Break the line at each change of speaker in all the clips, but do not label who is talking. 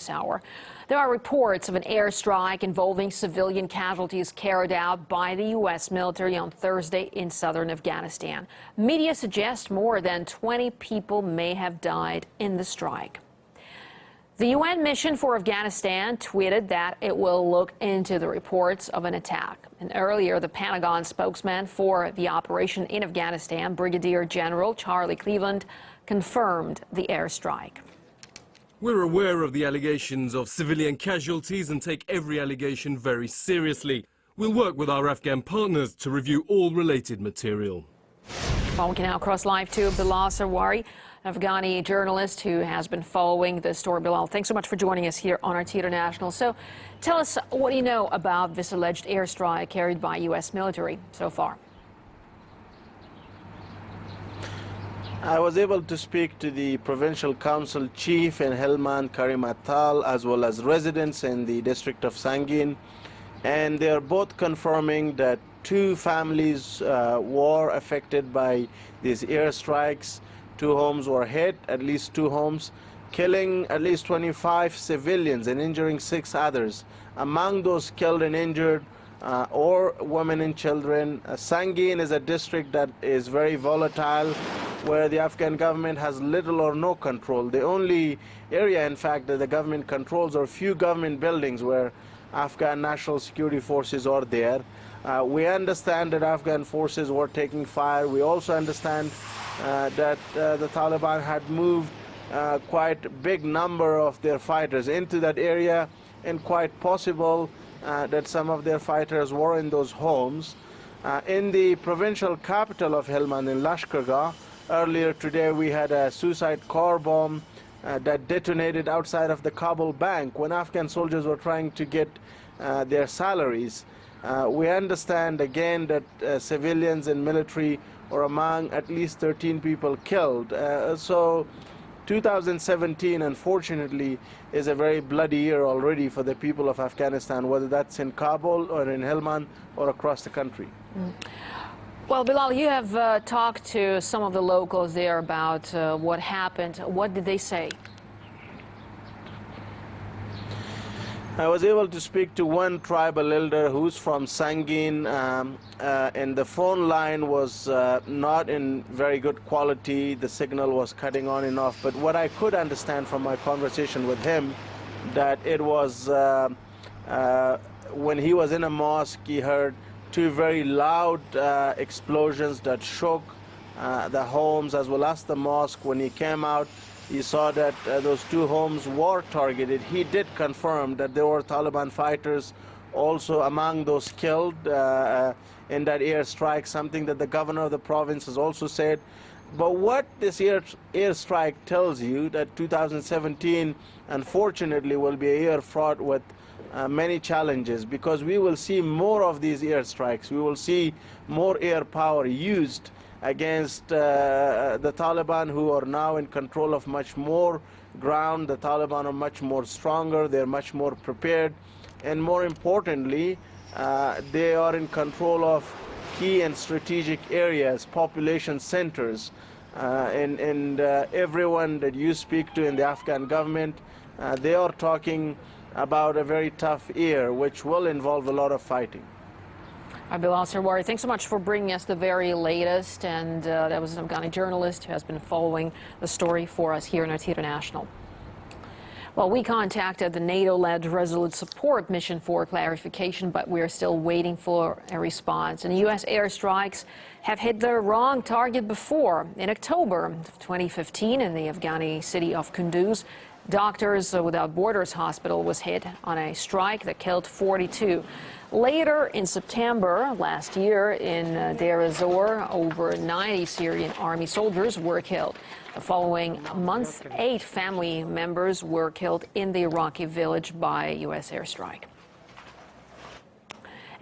hour. There are reports of an airstrike involving civilian casualties carried out by the U.S. military on Thursday in southern Afghanistan. Media suggests more than 20 people may have died in the strike. The UN mission for Afghanistan tweeted that it will look into the reports of an attack. And earlier, the Pentagon spokesman for the operation in Afghanistan, Brigadier General Charlie Cleveland, confirmed the airstrike.
We're aware of the allegations of civilian casualties and take every allegation very seriously. We'll work with our Afghan partners to review all related material.
Well, we can now cross live to Bilal Sarwari, an Afghani journalist who has been following this story. Bilal, thanks so much for joining us here on RT International. So tell us, what do you know about this alleged airstrike carried by U.S. military so far?
I was able to speak to the provincial council chief in Helmand, Karim Attal, as well as residents in the district of Sangin, and they are both confirming that two families were affected by these airstrikes. 2 homes were hit, at least 2 homes, killing at least 25 civilians and injuring 6 others. Among those killed and injured or women and children. Sangin is a district that is very volatile, where the Afghan government has little or no control. The only area, in fact, that the government controls are few government buildings where Afghan national security forces are there. We understand that Afghan forces were taking fire. We also understand that the Taliban had moved quite a big number of their fighters into that area, and quite possible that some of their fighters were in those homes. In the provincial capital of Helmand, in Lashkargah, earlier today we had a suicide car bomb that detonated outside of the Kabul bank when Afghan soldiers were trying to get their salaries. We understand again that civilians and military are among at least 13 people killed. So 2017, unfortunately, is a very bloody year already for the people of Afghanistan, whether that's in Kabul or in Helmand or across the country.
Well, Bilal, you have talked to some of the locals there about what happened. What did they say?
I was able to speak to one tribal elder who's from Sangin, and the phone line was not in very good quality. The signal was cutting on and off. But what I could understand from my conversation with him, that it was when he was in a mosque, he heard 2 very loud explosions that shook the homes as well as the mosque. When he came out, he saw that those 2 homes were targeted. He did confirm that there were Taliban fighters also among those killed in that airstrike, something that the governor of the province has also said. But what this airstrike tells you, that 2017, unfortunately, will be a year fraught with many challenges, because we will see more of these airstrikes. We will see more air power used against the Taliban, who are now in control of much more ground. The Taliban are much more stronger, they're much more prepared, and more importantly, they are in control of key and strategic areas, population centers, and everyone that you speak to in the Afghan government, they are talking about a very tough year, which will involve a lot of fighting.
Bilal Sarwari, thanks so much for bringing us the very latest. And that was an Afghani journalist who has been following the story for us here in RT International. Well, we contacted the NATO-led Resolute Support mission for clarification, but we are still waiting for a response. And U.S. airstrikes have hit the wrong target before. In October of 2015, in the Afghani city of Kunduz, Doctors Without Borders Hospital was hit on a strike that killed 42. Later in September last year in Deir ez-Zor, over 90 Syrian army soldiers were killed. The following month, 8 family members were killed in the Iraqi village by U.S. airstrike.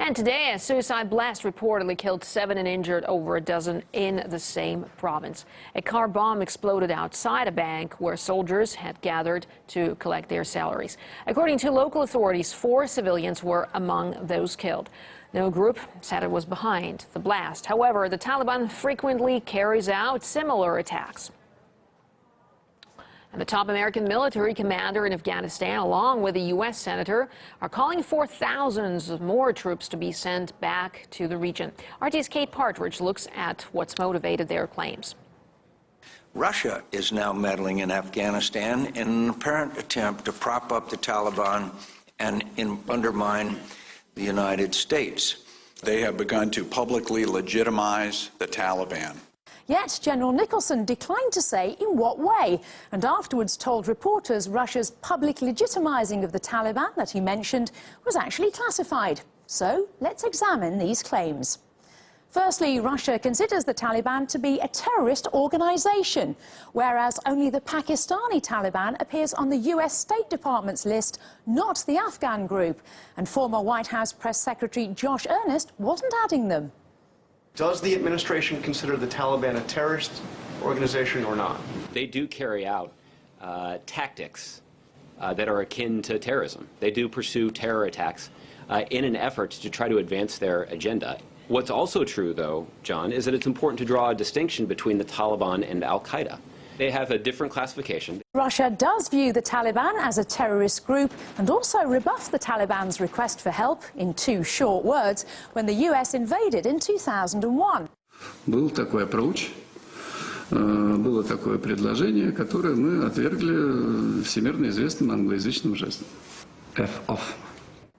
And today, a suicide blast reportedly killed 7 and injured over a dozen in the same province. A car bomb exploded outside a bank where soldiers had gathered to collect their salaries. According to local authorities, 4 civilians were among those killed. No group said it was behind the blast. However, the Taliban frequently carries out similar attacks. And the top American military commander in Afghanistan, along with a U.S. senator, are calling for thousands of more troops to be sent back to the region. RT's Kate Partridge looks at what's motivated their claims.
Russia is now meddling in Afghanistan in an apparent attempt to prop up the Taliban and undermine the United States.
They have begun to publicly legitimize the Taliban.
Yet General Nicholson declined to say in what way, and afterwards told reporters Russia's public legitimizing of the Taliban that he mentioned was actually classified. So let's examine these claims. Firstly, Russia considers the Taliban to be a terrorist organization, whereas only the Pakistani Taliban appears on the US State Department's list, not the Afghan group. And former White House Press Secretary Josh Earnest wasn't adding them.
Does the administration consider the Taliban a terrorist organization or not?
They do carry out tactics that are akin to terrorism. They do pursue terror attacks in an effort to try to advance their agenda. What's also true, though, John, is that it's important to draw a distinction between the Taliban and al-Qaeda. They have a different classification.
Russia does view the Taliban as a terrorist group and also rebuffed the Taliban's request for help in 2 short words when the US invaded in 2001.
Был такой approach, было такое предложение, которое мы отвергли всемирно известным англоязычным жестом. F-off.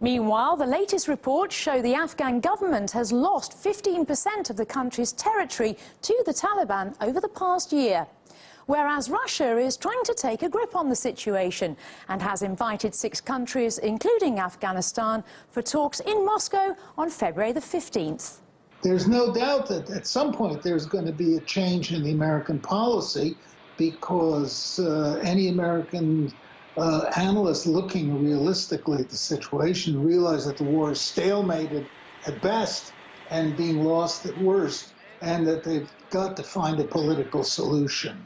Meanwhile, the latest reports show the Afghan government has lost 15% of the country's territory to the Taliban over the past year. Whereas Russia is trying to take a grip on the situation and has invited 6 countries, including Afghanistan, for talks in Moscow on February the 15th.
There's no doubt that at some point there's going to be a change in the American policy because any American analyst looking realistically at the situation realize that the war is stalemated at best and being lost at worst, and that they've got to find a political solution.